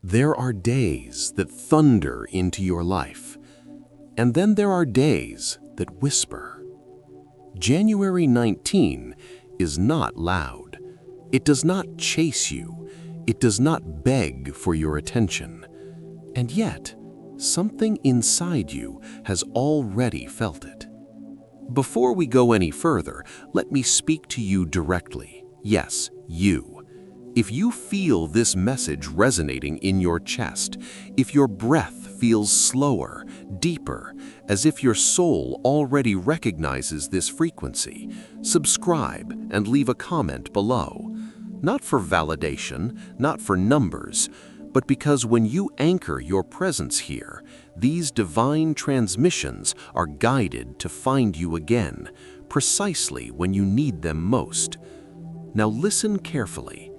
There are days that thunder into your life, and then there are days that whisper. January 19 is not loud. It does not chase you. It does not beg for your attention. And yet, something inside you has already felt it. Before we go any further, let me speak to you directly. Yes, you. If you feel this message resonating in your chest, if your breath feels slower, deeper, as if your soul already recognizes this frequency, subscribe and leave a comment below. Not for validation, not for numbers, but because when you anchor your presence here, these divine transmissions are guided to find you again, precisely when you need them most. Now listen carefully.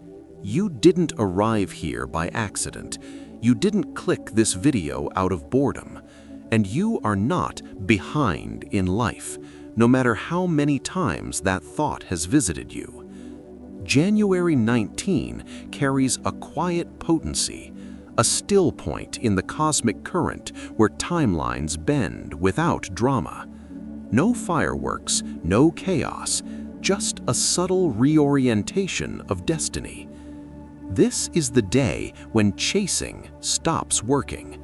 You didn't arrive here by accident. You didn't click this video out of boredom. And you are not behind in life, no matter how many times that thought has visited you. January 19 carries a quiet potency, a still point in the cosmic current where timelines bend without drama. No fireworks, no chaos, just a subtle reorientation of destiny. This is the day when chasing stops working,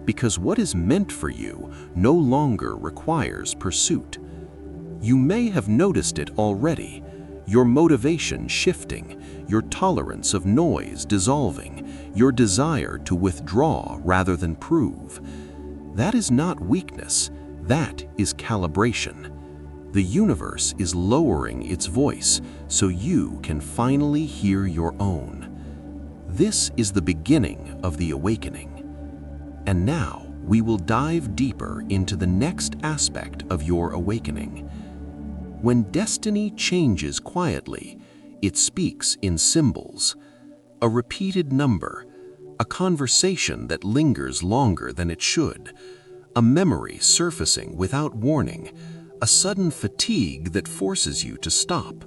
because what is meant for you no longer requires pursuit. You may have noticed it already, your motivation shifting, your tolerance of noise dissolving, your desire to withdraw rather than prove. That is not weakness, that is calibration. The universe is lowering its voice so you can finally hear your own. This is the beginning of the awakening. And now we will dive deeper into the next aspect of your awakening. When destiny changes quietly, it speaks in symbols. A repeated number, a conversation that lingers longer than it should, a memory surfacing without warning, a sudden fatigue that forces you to stop.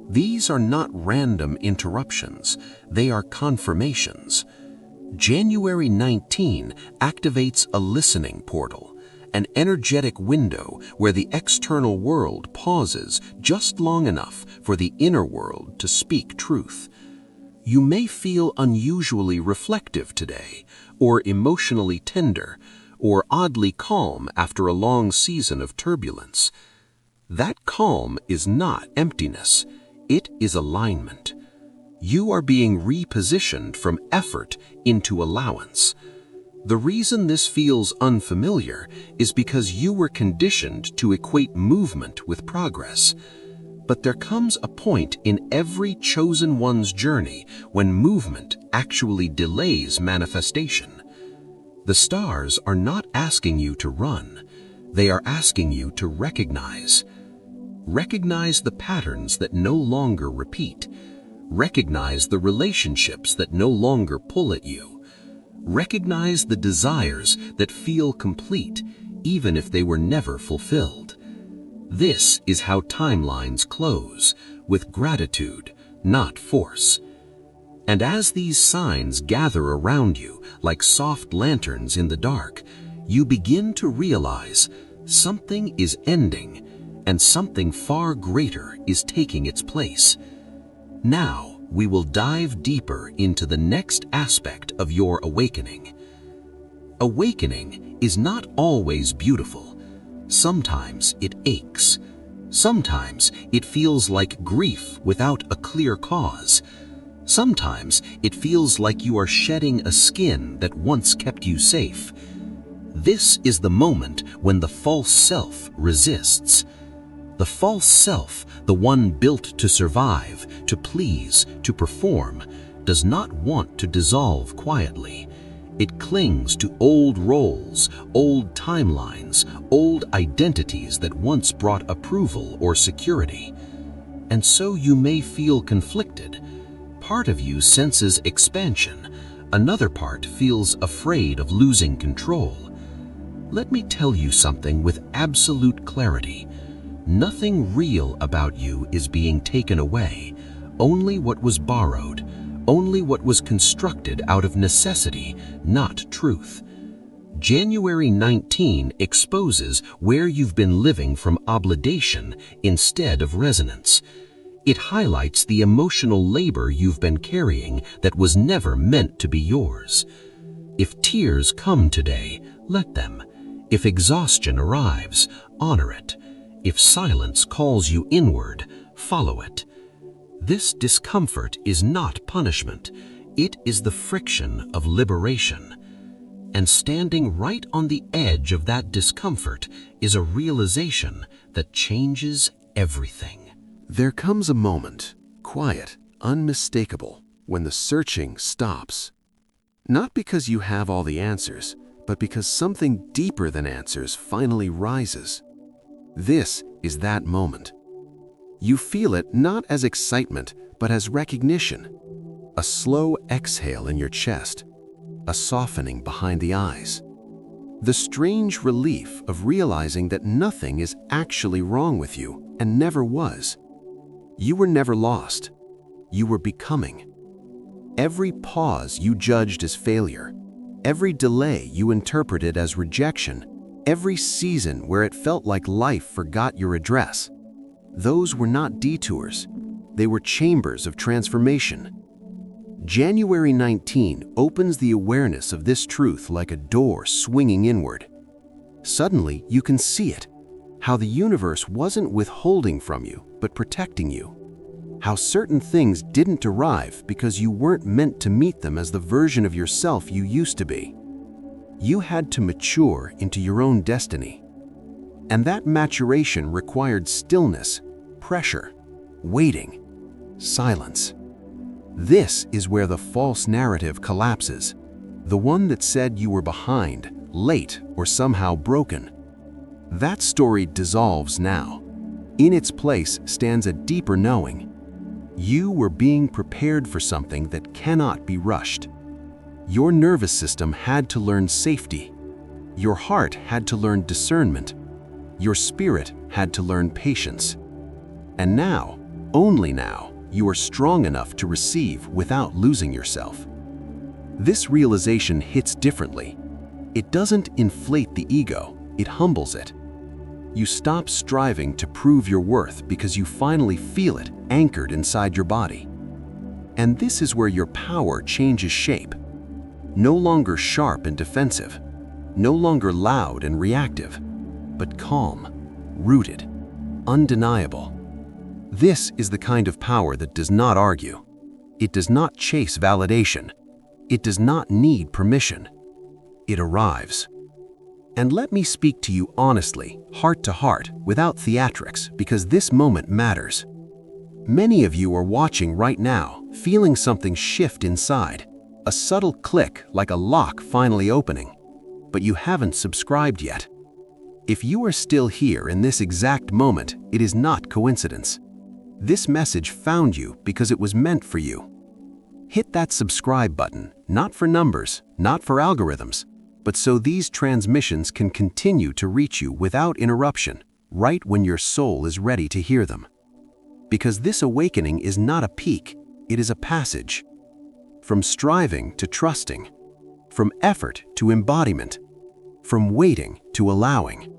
These are not random interruptions, they are confirmations. January 19 activates a listening portal, an energetic window where the external world pauses just long enough for the inner world to speak truth. You may feel unusually reflective today, or emotionally tender, or oddly calm after a long season of turbulence. That calm is not emptiness. It is alignment. You are being repositioned from effort into allowance. The reason this feels unfamiliar is because you were conditioned to equate movement with progress. But there comes a point in every chosen one's journey when movement actually delays manifestation. The stars are not asking you to run. They are asking you to recognize. Recognize the patterns that no longer repeat. Recognize the relationships that no longer pull at you. Recognize the desires that feel complete, even if they were never fulfilled. This is how timelines close, with gratitude, not force. And as these signs gather around you like soft lanterns in the dark, you begin to realize something is ending and something far greater is taking its place. Now, we will dive deeper into the next aspect of your awakening. Awakening is not always beautiful. Sometimes it aches. Sometimes it feels like grief without a clear cause. Sometimes it feels like you are shedding a skin that once kept you safe. This is the moment when the false self resists. The false self, the one built to survive, to please, to perform, does not want to dissolve quietly. It clings to old roles, old timelines, old identities that once brought approval or security. And so you may feel conflicted. Part of you senses expansion. Another part feels afraid of losing control. Let me tell you something with absolute clarity. Nothing real about you is being taken away, only what was borrowed, only what was constructed out of necessity, not truth. January 19 exposes where you've been living from obligation instead of resonance. It highlights the emotional labor you've been carrying that was never meant to be yours. If tears come today, let them. If exhaustion arrives, honor it. If silence calls you inward, follow it. This discomfort is not punishment. It is the friction of liberation. And standing right on the edge of that discomfort is a realization that changes everything. There comes a moment, quiet, unmistakable, when the searching stops. Not because you have all the answers, but because something deeper than answers finally rises. This is that moment. You feel it not as excitement, but as recognition. A slow exhale in your chest, a softening behind the eyes. The strange relief of realizing that nothing is actually wrong with you and never was. You were never lost. You were becoming. Every pause you judged as failure, every delay you interpreted as rejection, every season where it felt like life forgot your address, those were not detours. They were chambers of transformation. January 19 opens the awareness of this truth like a door swinging inward. Suddenly, you can see it, how the universe wasn't withholding from you, but protecting you. How certain things didn't arrive because you weren't meant to meet them as the version of yourself you used to be. You had to mature into your own destiny. And that maturation required stillness, pressure, waiting, silence. This is where the false narrative collapses, the one that said you were behind, late, or somehow broken. That story dissolves now. In its place stands a deeper knowing. You were being prepared for something that cannot be rushed. Your nervous system had to learn safety. Your heart had to learn discernment. Your spirit had to learn patience. And now, only now, you are strong enough to receive without losing yourself. This realization hits differently. It doesn't inflate the ego, it humbles it. You stop striving to prove your worth because you finally feel it anchored inside your body. And this is where your power changes shape. No longer sharp and defensive, no longer loud and reactive, but calm, rooted, undeniable. This is the kind of power that does not argue. It does not chase validation. It does not need permission. It arrives. And let me speak to you honestly, heart to heart, without theatrics, because this moment matters. Many of you are watching right now, feeling something shift inside, a subtle click like a lock finally opening, but you haven't subscribed yet. If you are still here in this exact moment, it is not coincidence. This message found you because it was meant for you. Hit that subscribe button, not for numbers, not for algorithms, but so these transmissions can continue to reach you without interruption, right when your soul is ready to hear them. Because this awakening is not a peak, it is a passage. From striving to trusting, from effort to embodiment, from waiting to allowing.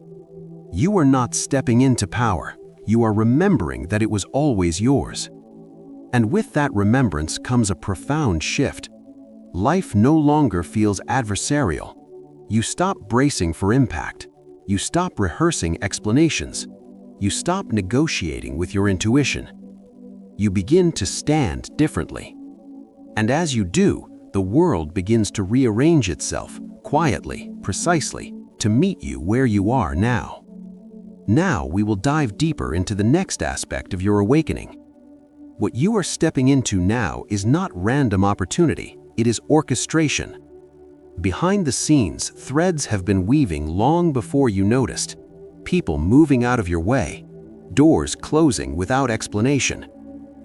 You are not stepping into power. You are remembering that it was always yours. And with that remembrance comes a profound shift. Life no longer feels adversarial. You stop bracing for impact. You stop rehearsing explanations. You stop negotiating with your intuition. You begin to stand differently. And as you do, the world begins to rearrange itself, quietly, precisely, to meet you where you are now. Now we will dive deeper into the next aspect of your awakening. What you are stepping into now is not random opportunity, it is orchestration. Behind the scenes, threads have been weaving long before you noticed. People moving out of your way, doors closing without explanation,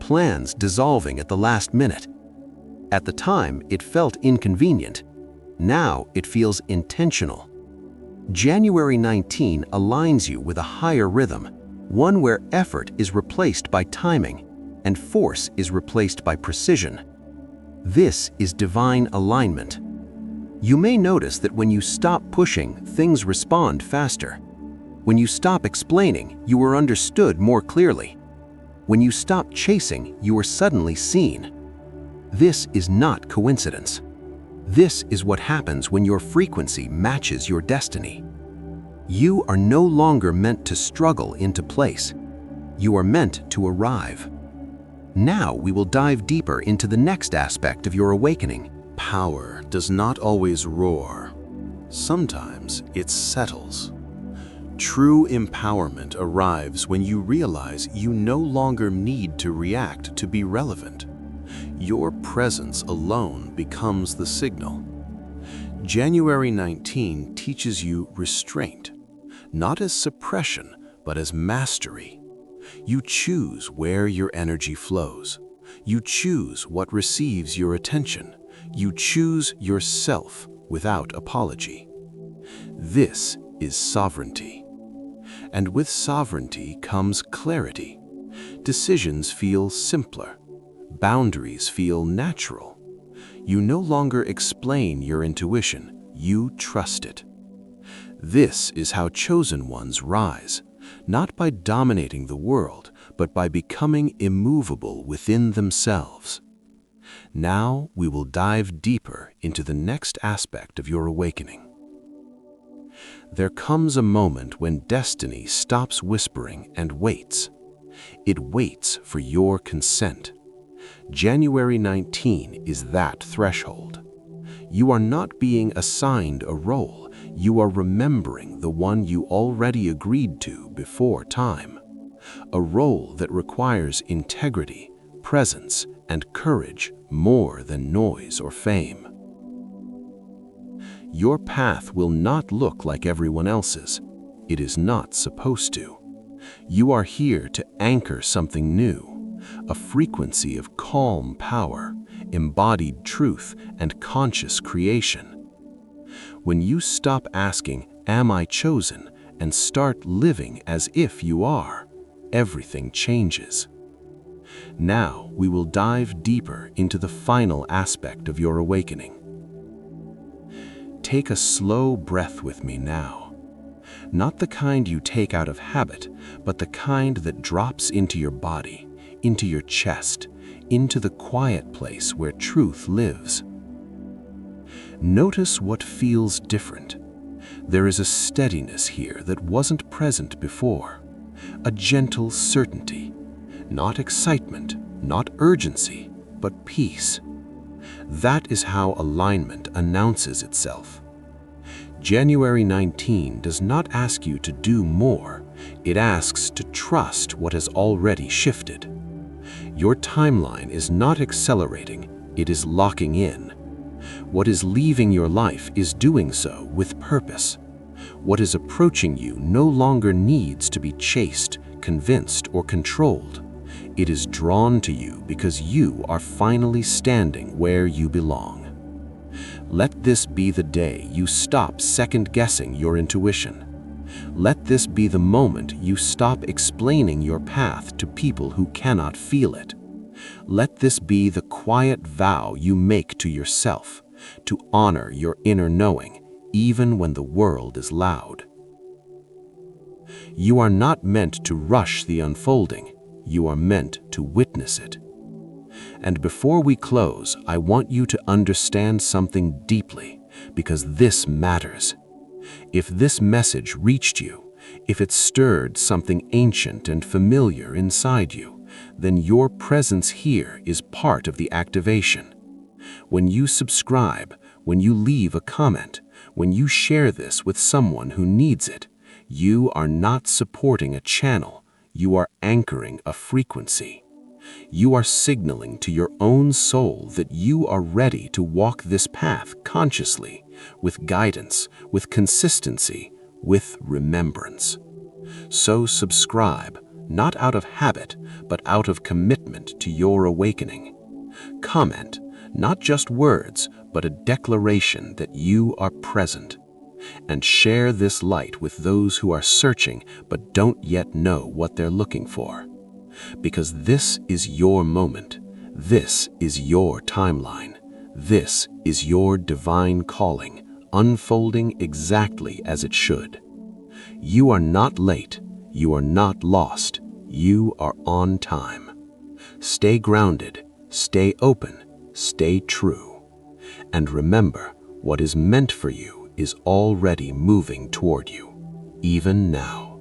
plans dissolving at the last minute. At the time, it felt inconvenient. Now it feels intentional. January 19 aligns you with a higher rhythm, one where effort is replaced by timing and force is replaced by precision. This is divine alignment. You may notice that when you stop pushing, things respond faster. When you stop explaining, you are understood more clearly. When you stop chasing, you are suddenly seen. This is not coincidence. This is what happens when your frequency matches your destiny. You are no longer meant to struggle into place. You are meant to arrive. Now we will dive deeper into the next aspect of your awakening. Power does not always roar. Sometimes it settles. True empowerment arrives when you realize you no longer need to react to be relevant. Your presence alone becomes the signal. January 19 teaches you restraint, not as suppression, but as mastery. You choose where your energy flows. You choose what receives your attention. You choose yourself without apology. This is sovereignty. And with sovereignty comes clarity. Decisions feel simpler. Boundaries feel natural. You no longer explain your intuition, you trust it. This is how chosen ones rise, not by dominating the world, but by becoming immovable within themselves. Now we will dive deeper into the next aspect of your awakening. There comes a moment when destiny stops whispering and waits. It waits for your consent. January 19 is that threshold. You are not being assigned a role, you are remembering the one you already agreed to before time. A role that requires integrity, presence, and courage more than noise or fame. Your path will not look like everyone else's. It is not supposed to. You are here to anchor something new, a frequency of calm power, embodied truth, and conscious creation. When you stop asking, "Am I chosen?" and start living as if you are, everything changes. Now we will dive deeper into the final aspect of your awakening. Take a slow breath with me now. Not the kind you take out of habit, but the kind that drops into your body, into your chest, into the quiet place where truth lives. Notice what feels different. There is a steadiness here that wasn't present before, a gentle certainty, not excitement, not urgency, but peace. That is how alignment announces itself. January 19 does not ask you to do more, it asks to trust what has already shifted. Your timeline is not accelerating, it is locking in. What is leaving your life is doing so with purpose. What is approaching you no longer needs to be chased, convinced, or controlled. It is drawn to you because you are finally standing where you belong. Let this be the day you stop second-guessing your intuition. Let this be the moment you stop explaining your path to people who cannot feel it. Let this be the quiet vow you make to yourself, to honor your inner knowing, even when the world is loud. You are not meant to rush the unfolding, you are meant to witness it. And before we close, I want you to understand something deeply, because this matters. If this message reached you, if it stirred something ancient and familiar inside you, then your presence here is part of the activation. When you subscribe, when you leave a comment, when you share this with someone who needs it, you are not supporting a channel, you are anchoring a frequency. You are signaling to your own soul that you are ready to walk this path consciously, with guidance, with consistency, with remembrance. So subscribe, not out of habit, but out of commitment to your awakening. Comment, not just words, but a declaration that you are present. And share this light with those who are searching but don't yet know what they're looking for. Because this is your moment. This is your timeline. This is your divine calling, unfolding exactly as it should. You are not late. You are not lost. You are on time. Stay grounded, stay open, stay true. And remember, what is meant for you is already moving toward you, even now.